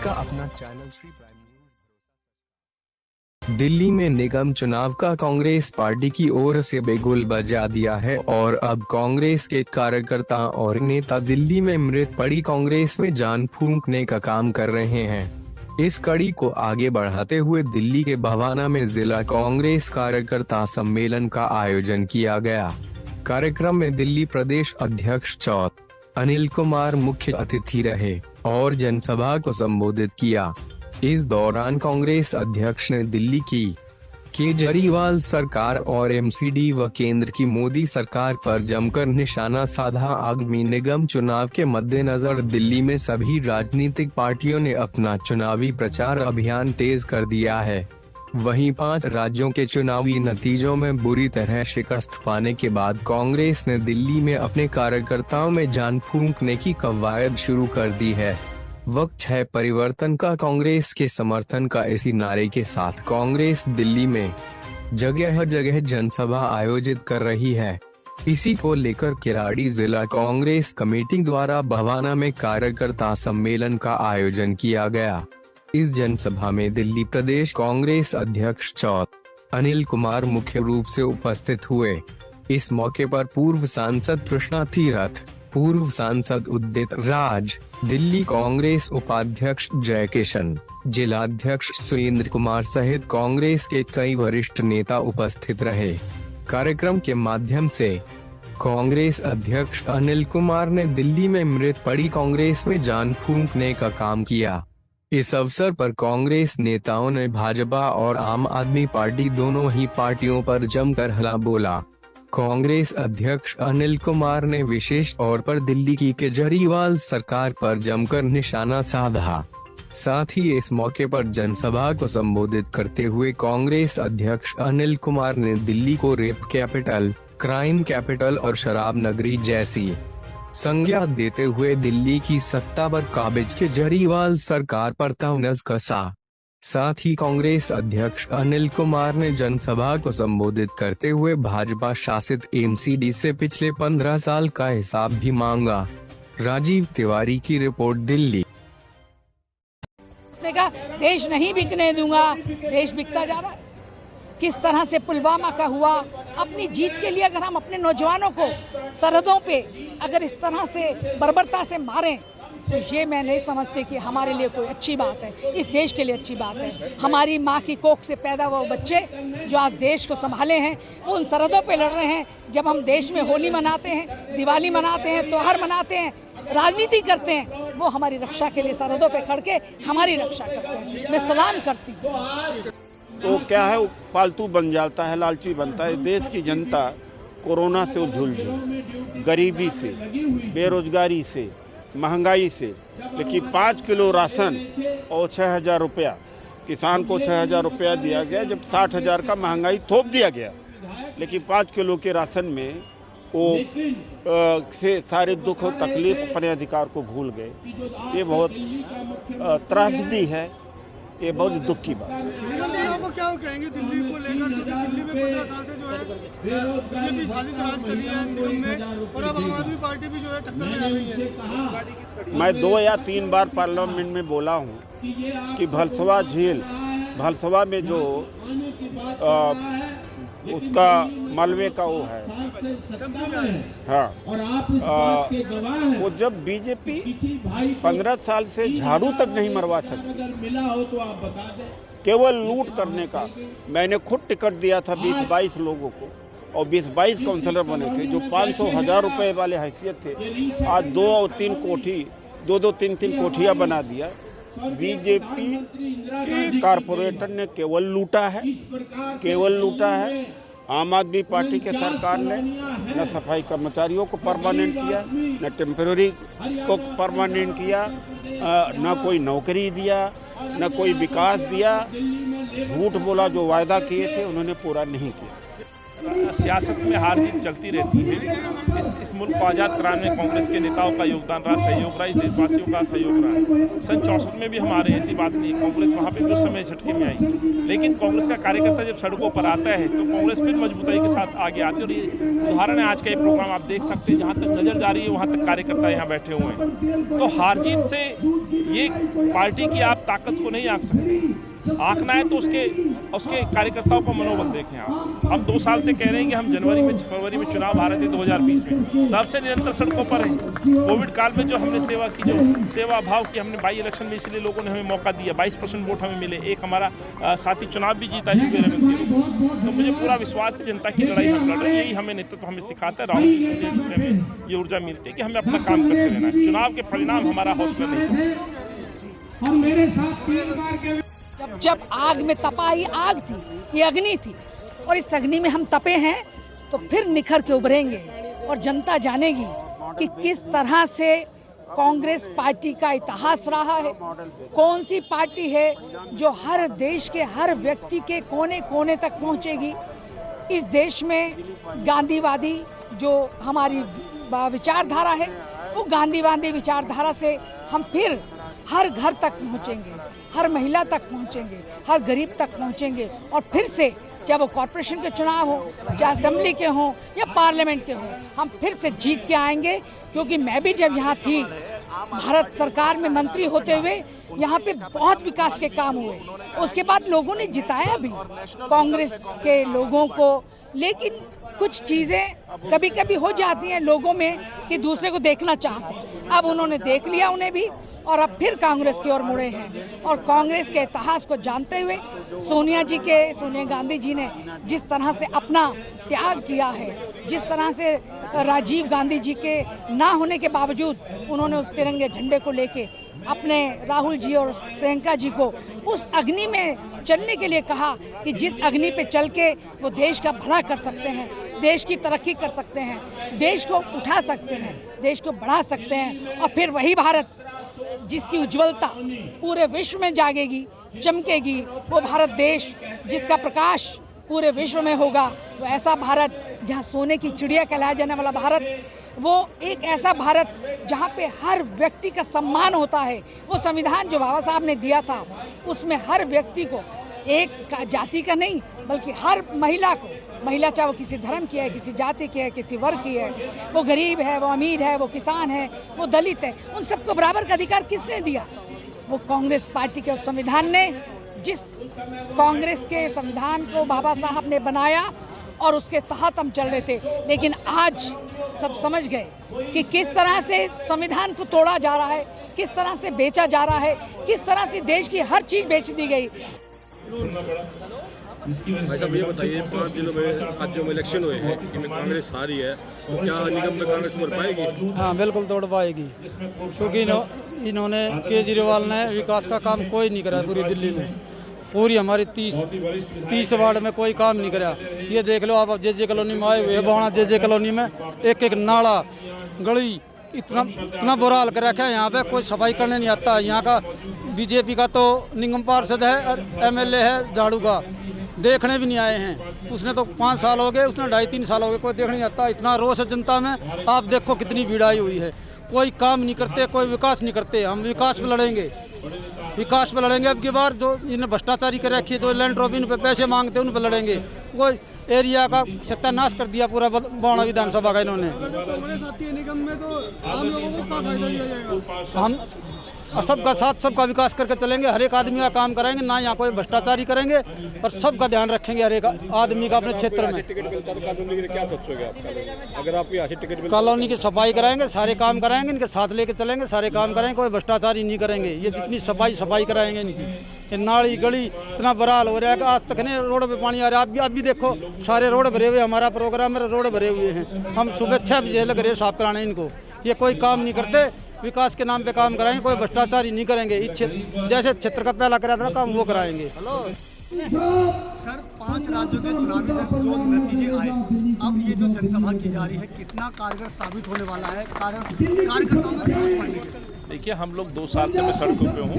का अपना channel Shri prime news. Delhi में निगम चुनाव का कांग्रेस पार्टी की ओर से बिगुल बजा दिया है और अब कांग्रेस के कार्यकर्ता और नेता दिल्ली में मृत पड़ी कांग्रेस में जान फूंकने का काम कर रहे हैं। इस कड़ी को आगे बढ़ाते हुए दिल्ली के भवाना में जिला कांग्रेस कार्यकर्ता सम्मेलन का आयोजन किया गया। कार्यक्रम में दिल्ली प्रदेश अध्यक्ष चौथ अनिल कुमार मुख्य अतिथि रहे और जनसभा को संबोधित किया। इस दौरान कांग्रेस अध्यक्ष ने दिल्ली की केजरीवाल सरकार और एमसीडी व केंद्र की मोदी सरकार पर जमकर निशाना साधा। आगामी निगम चुनाव के मद्देनजर दिल्ली में सभी राजनीतिक पार्टियों ने अपना चुनावी प्रचार अभियान तेज कर दिया है। वहीं 5 राज्यों के चुनावी नतीजों में बुरी तरह शिकस्त पाने के बाद कांग्रेस ने दिल्ली में अपने कार्यकर्ताओं में जान फूंकने की कवायद शुरू कर दी है। वक्त है परिवर्तन का। कांग्रेस के समर्थन का इसी नारे के साथ कांग्रेस दिल्ली में जगह जगह जनसभा आयोजित कर रही है। इसी को लेकर किराड़ी जिला कांग्रेस कमेटी द्वारा भवाना में कार्यकर्ता सम्मेलन का आयोजन किया गया। इस जनसभा में दिल्ली प्रदेश कांग्रेस अध्यक्ष चौथ अनिल कुमार मुख्य रूप से उपस्थित हुए। इस मौके पर पूर्व सांसद कृष्णा तीरथ, पूर्व सांसद उदित राज, दिल्ली कांग्रेस उपाध्यक्ष जय किशन, जिलाध्यक्ष सुरेंद्र कुमार सहित कांग्रेस के कई वरिष्ठ नेता उपस्थित रहे। कार्यक्रम के माध्यम से कांग्रेस अध्यक्ष अनिल कुमार ने दिल्ली में मृत पड़ी कांग्रेस में जान फूंकने का काम किया। इस अवसर पर कांग्रेस नेताओं ने भाजपा और आम आदमी पार्टी दोनों ही पार्टियों पर जमकर हल्ला बोला। कांग्रेस अध्यक्ष अनिल कुमार ने विशेष तौर पर दिल्ली की केजरीवाल सरकार पर जमकर निशाना साधा। साथ ही इस मौके पर जनसभा को संबोधित करते हुए कांग्रेस अध्यक्ष अनिल कुमार ने दिल्ली को रेप कैपिटल, क्राइम कैपिटल और शराब नगरी जैसी संज्ञा देते हुए दिल्ली की सत्ता पर काबिज केजरीवाल सरकार पर तंज कसा। साथ ही कांग्रेस अध्यक्ष अनिल कुमार ने जनसभा को संबोधित करते हुए भाजपा शासित एमसीडी से पिछले 15 साल का हिसाब भी मांगा। राजीव तिवारी की रिपोर्ट, दिल्ली। उसने कहा देश नहीं बिकने दूंगा, देश बिकता जा रहा है। किस तरह से पुलवामा का हुआ, अपनी जीत के लिए अगर हम अपने नौजवानों को सरहदों पे अगर इस तरह से बर्बरता से मारें तो ये मैं नहीं समझती कि हमारे लिए कोई अच्छी बात है, इस देश के लिए अच्छी बात है। हमारी माँ की कोख से पैदा हुए बच्चे जो आज देश को संभाले हैं वो उन सरहदों पे लड़ रहे हैं। जब हम देश में होली मनाते हैं, दिवाली मनाते हैं, त्योहार मनाते हैं, राजनीति करते हैं, वो हमारी रक्षा के लिए सरहदों पे खड़ के हमारी रक्षा करते हैं। मैं सलाम करती हूँ। तो क्या है, पालतू बन जाता है, लालची बनता है। देश की जनता कोरोना से उलझ रही, गरीबी से, बेरोजगारी से, महंगाई से। लेकिन 5 किलो राशन और 6,000 रुपया, किसान को 6,000 रुपया दिया गया जब 60,000 का महंगाई थोप दिया गया। लेकिन 5 किलो के राशन में वो से सारे दुख और तकलीफ, अपने अधिकार को भूल गए। ये बहुत त्रासदी है, ये बहुत दुख की बात है। को क्या कहेंगे दिल्ली को लेकर, क्योंकि दिल्ली में 15 साल से जो है बीजेपी शासित राज कर रही है निगम में, और अब आम आदमी पार्टी भी जो है टक्कर में आ रही है। मैं 2 या 3 बार पार्लियामेंट में बोला हूँ कि भलसवा झील, भलसवा में जो उसका मलबे का वो है, हाँ, वो जब बीजेपी 15 साल से झाड़ू तक नहीं मरवा सकती, केवल लूट करने का। मैंने खुद टिकट दिया था 20-22 लोगों को और 20-22 काउंसलर बने थे जो 500,000 रुपए वाले हैसियत थे। आज 2 और 3 कोठी, 2-2, 3-3 कोठियाँ बना दिया। बीजेपी के कारपोरेटर ने केवल लूटा है, केवल लूटा है। आम आदमी पार्टी के सरकार ने न सफाई कर्मचारियों को परमानेंट किया, न टेम्पररी को परमानेंट किया, न कोई नौकरी दिया, न कोई विकास दिया। झूठ बोला, जो वायदा किए थे उन्होंने पूरा नहीं किया। सियासत में हार जीत चलती रहती है। इस मुल्क को आज़ाद कराने में कांग्रेस के नेताओं का योगदान रहा, सहयोग रहा, इस देशवासियों का सहयोग रहा। सन 64 में भी हम आ रहे हैं, ऐसी बात नहीं। कांग्रेस वहाँ पे भी उस समय झटके में आई, लेकिन कांग्रेस का कार्यकर्ता जब सड़कों पर आता है तो कांग्रेस फिर मजबूती के साथ आगे आती है। और ये उदाहरण है आज का ये प्रोग्राम, आप देख सकते हैं, जहाँ तक नज़र जा रही है वहाँ तक कार्यकर्ता यहाँ बैठे हुए हैं। तो हार जीत से ये पार्टी की आप ताकत को नहीं आंक सकते। आंकना है तो उसके कार्यकर्ताओं को मनोबल देखें आप। हम 2 साल से कह रहे हैं कि हम फरवरी में चुनाव हारे थे 2020 में, तब से निरंतर सड़कों पर हैं। कोविड काल में जो हमने सेवा की, जो सेवा भाव की हमने बाई इलेक्शन में, इसलिए लोगों ने हमें मौका दिया। 22% वोट हमें मिले, एक हमारा साथी चुनाव भी जीता यूपी तो मुझे पूरा विश्वास है जनता की लड़ाई हम लड़ रहे हैं। यही हमें नेतृत्व हमें सिखाता है। राहुल जी, सोनिया जी से हमें ये ऊर्जा मिलती है कि हमें अपना काम करते रहना है। चुनाव के परिणाम हमारा हौसला नहीं तोड़। जब आग में तपाई आग थी, ये अग्नि थी, और इस अग्नि में हम तपे हैं तो फिर निखर के उभरेंगे और जनता जानेगी कि किस तरह से कांग्रेस पार्टी का इतिहास रहा है। कौन सी पार्टी है जो हर देश के हर व्यक्ति के कोने कोने तक पहुंचेगी। इस देश में गांधीवादी जो हमारी विचारधारा है, वो गांधीवादी विचारधारा से हम फिर हर घर तक पहुंचेंगे, हर महिला तक पहुंचेंगे, हर गरीब तक पहुंचेंगे। और फिर से चाहे वो कॉरपोरेशन के चुनाव हो, चाहे असेंबली के हों या पार्लियामेंट के हों, हम फिर से जीत के आएंगे। क्योंकि मैं भी जब यहाँ थी भारत सरकार में मंत्री होते हुए, यहाँ पे बहुत विकास के काम हुए। उसके बाद लोगों ने जिताया भी कांग्रेस के लोगों को। लेकिन कुछ चीज़ें कभी कभी हो जाती हैं लोगों में कि दूसरे को देखना चाहते हैं। अब उन्होंने देख लिया उन्हें भी, और अब फिर कांग्रेस की ओर मुड़े हैं। और कांग्रेस के इतिहास को जानते हुए सोनिया गांधी जी ने जिस तरह से अपना त्याग किया है, जिस तरह से राजीव गांधी जी के ना होने के बावजूद उन्होंने उस तिरंगे झंडे को लेके अपने राहुल जी और प्रियंका जी को उस अग्नि में चलने के लिए कहा कि जिस अग्नि पे चल के वो देश का भला कर सकते हैं, देश की तरक्की कर सकते हैं, देश को उठा सकते हैं, देश को बढ़ा सकते हैं। और फिर वही भारत जिसकी उज्ज्वलता पूरे विश्व में जागेगी, चमकेगी, वो भारत देश जिसका प्रकाश पूरे विश्व में होगा, वो ऐसा भारत जहाँ सोने की चिड़िया कहलाया जाने वाला भारत, वो एक ऐसा भारत जहाँ पे हर व्यक्ति का सम्मान होता है। वो संविधान जो बाबा साहब ने दिया था, उसमें हर व्यक्ति को, एक जाति का नहीं बल्कि हर महिला को, महिला चाहे वो किसी धर्म की है, किसी जाति की है, किसी वर्ग की है, वो गरीब है, वो अमीर है, वो किसान है, वो दलित है, उन सबको बराबर का अधिकार किसने दिया? वो कांग्रेस पार्टी के संविधान ने। जिस कांग्रेस के संविधान को बाबा साहब ने बनाया और उसके तहत हम चल रहे थे। लेकिन आज सब समझ गए कि किस तरह से संविधान को तोड़ा जा रहा है, किस तरह से बेचा जा रहा है, किस तरह से देश की हर चीज़ बेच दी गई। भाई साहब ये बताइए, 5 दिनों में आज जो इलेक्शन हुए हैं इनमें कांग्रेस हारी है, तो क्या निगम में कांग्रेस तोड़ पाएगी? हाँ बिल्कुल तोड़ पाएगी, क्योंकि इन्होंने केजरीवाल ने विकास का काम कोई नहीं करा पूरी दिल्ली में। पूरी हमारी 30 वार्ड में कोई काम नहीं करा। ये देख लो आप, जे कॉलोनी में आए हुए बावड़ा जे कॉलोनी में एक एक नाला गली इतना बुरा हाल कर रखा है। यहाँ पे कोई सफाई करने नहीं आता। यहाँ का बीजेपी का तो निगम पार्षद है और MLA है झाड़ू का, देखने भी नहीं आए हैं। उसने तो 5 साल हो गए, उसने 2.5-3 साल हो गए, कोई देखने नहीं आता। इतना रोष है जनता में, आप देखो कितनी भीड़ आई हुई है। कोई काम नहीं करते, कोई विकास नहीं करते। हम विकास पे लड़ेंगे, विकास पे लड़ेंगे। अब की बार जो इन्हें भ्रष्टाचारी कर रखी है, जो लैंड ट्रॉफी पे पैसे मांगते हैं उन पर लड़ेंगे। कोई एरिया का सत्यानाश कर दिया पूरा बावड़ा विधानसभा का इन्होंने। निगम में तो आम लोगों को क्या फायदा दिया जाएगा? हम सबका साथ सबका विकास करके चलेंगे, हर एक आदमी का काम कराएंगे, ना यहाँ कोई भ्रष्टाचारी करेंगे और सबका ध्यान रखेंगे हर एक आदमी का अपने क्षेत्र में। क्या सोचोगे आप? अगर आपको यहाँ से टिकट मिलता, कॉलोनी की सफाई कराएंगे, सारे काम कराएंगे, इनके साथ लेके चलेंगे, सारे काम कराएंगे, कोई भ्रष्टाचारी नहीं करेंगे। ये जितनी सफाई कराएंगे इनकी, ये नाली गली इतना बुरा हाल हो रहा है कि आज तक नहीं रोड पे पानी आ रहा है। आप भी देखो सारे रोड भरे हुए, हमारा प्रोग्राम में रोड भरे हुए हैं। हम सुबह 6 बजे लग रहे हैं साफ कराने इनको। ये कोई काम नहीं करते, विकास के नाम पे काम कराएंगे, कोई भ्रष्टाचारी नहीं करेंगे। इस क्षेत्र जैसे क्षेत्र का पहला कराया था काम वो कराएंगे। सर 5 राज्यों के चुनावी जो नतीजे आए, अब ये जो जनसभा की जा रही है कितना कारगर साबित होने वाला है कार्यकर्ताओं में जोश बढ़ने के? देखिए, हम लोग 2 साल से मैं सड़कों पे हूँ।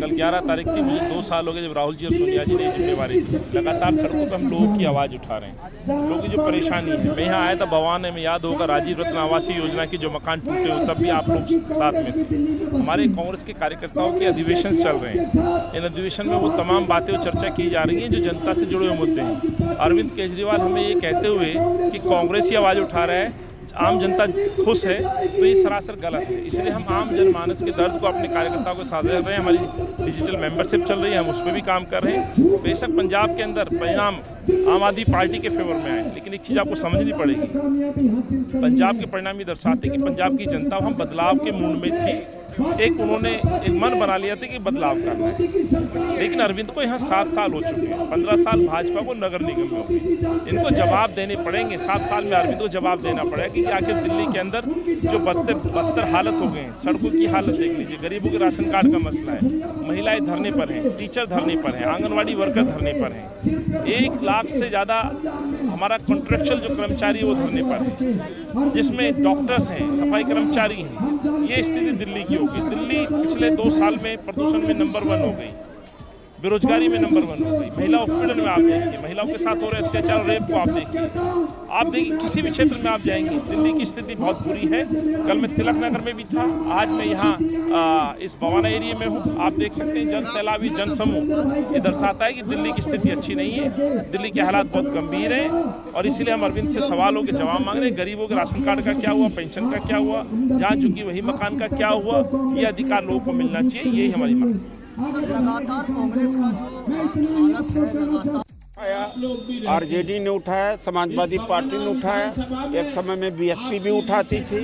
कल 11 तारीख थी, मुझे 2 साल हो गए जब राहुल जी और सोनिया जी ने जिम्मेवारी दी। लगातार सड़कों पे हम लोगों की आवाज़ उठा रहे हैं, लोगों की जो परेशानी है। मैं यहाँ आया था भवान में, याद होगा राजीव रत्न आवासीय योजना की जो मकान टूटे हो, तब भी आप लोग साथ में थे। हमारे कांग्रेस के कार्यकर्ताओं के अधिवेशन चल रहे हैं, इन अधिवेशन में वो तमाम बातें और चर्चा की जा रही हैं जो जनता से जुड़े हुए मुद्दे हैं। अरविंद केजरीवाल हमें ये कहते हुए कि कांग्रेस ही आवाज़ उठा रहा है, आम जनता खुश है, तो ये सरासर गलत है। इसलिए हम आम जनमानस के दर्द को अपने कार्यकर्ताओं को साझा कर रहे हैं। हमारी डिजिटल मेंबरशिप चल रही है, हम उस पर भी काम कर रहे हैं। बेशक पंजाब के अंदर परिणाम आम आदमी पार्टी के फेवर में आए, लेकिन एक चीज़ आपको समझनी पड़ेगी, पंजाब के परिणाम ये दर्शाते कि पंजाब की जनता हम बदलाव के मूड में थी। एक उन्होंने एक मन बना लिया था कि बदलाव करना है, लेकिन अरविंद को यहाँ 7 साल हो चुके हैं, 15 साल भाजपा को नगर निगम में हो गई। इनको जवाब देने पड़ेंगे, 7 साल में अरविंद को जवाब देना पड़ेगा कि आखिर दिल्ली के अंदर जो बद से बदतर हालत हो गए हैं, सड़कों की हालत देख लीजिए, गरीबों के राशन कार्ड का मसला है, महिलाएं धरने पर हैं, टीचर धरने पर हैं, आंगनवाड़ी वर्कर धरने पर हैं, 1 लाख से ज़्यादा हमारा कॉन्ट्रेक्चुअल जो कर्मचारी वो धरने पर हैं, जिसमें डॉक्टर्स हैं, सफाई कर्मचारी हैं। ये स्थिति दिल्ली की होगी। दिल्ली पिछले 2 साल में प्रदूषण में नंबर 1 हो गई, बेरोजगारी में नंबर 1 हो गई, महिला उत्पीड़न में आप देखिए, महिलाओं के साथ हो रहे अत्याचार और रेप को आप देखिए, किसी भी क्षेत्र में आप जाएंगे दिल्ली की स्थिति बहुत बुरी है। कल मैं तिलक नगर में भी था, आज मैं यहाँ इस भवाना एरिया में हूँ। आप देख सकते हैं जन सैलाबी जन समूह, ये दर्शाता है कि दिल्ली की स्थिति अच्छी नहीं है, दिल्ली के हालात बहुत गंभीर हैं। और इसीलिए हम अरविंद से सवालों के जवाब मांग रहे हैं। गरीबों के राशन कार्ड का क्या हुआ, पेंशन का क्या हुआ, जहाँ झुकी वही मकान का क्या हुआ, ये अधिकार लोगों को मिलना चाहिए, यही हमारी मांग है। लगातार कांग्रेस का जो हालत है, लगातार आरजेडी ने उठाया, समाजवादी पार्टी ने उठाया, एक समय में बीएसपी भी उठाती थी।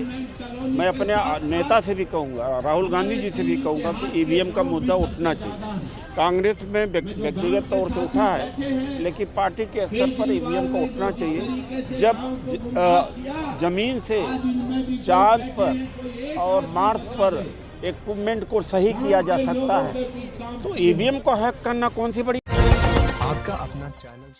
मैं अपने नेता से भी कहूँगा, राहुल गांधी जी से भी कहूँगा कि ईवीएम का मुद्दा उठना चाहिए। कांग्रेस में व्यक्तिगत तौर से उठा है, लेकिन पार्टी के स्तर पर ईवीएम को उठना चाहिए। जब जमीन से चांद पर और मार्स पर इक्विपमेंट को सही किया जा सकता है, तो ईवीएम को हैक करना कौन सी बड़ी। आपका अपना चैनल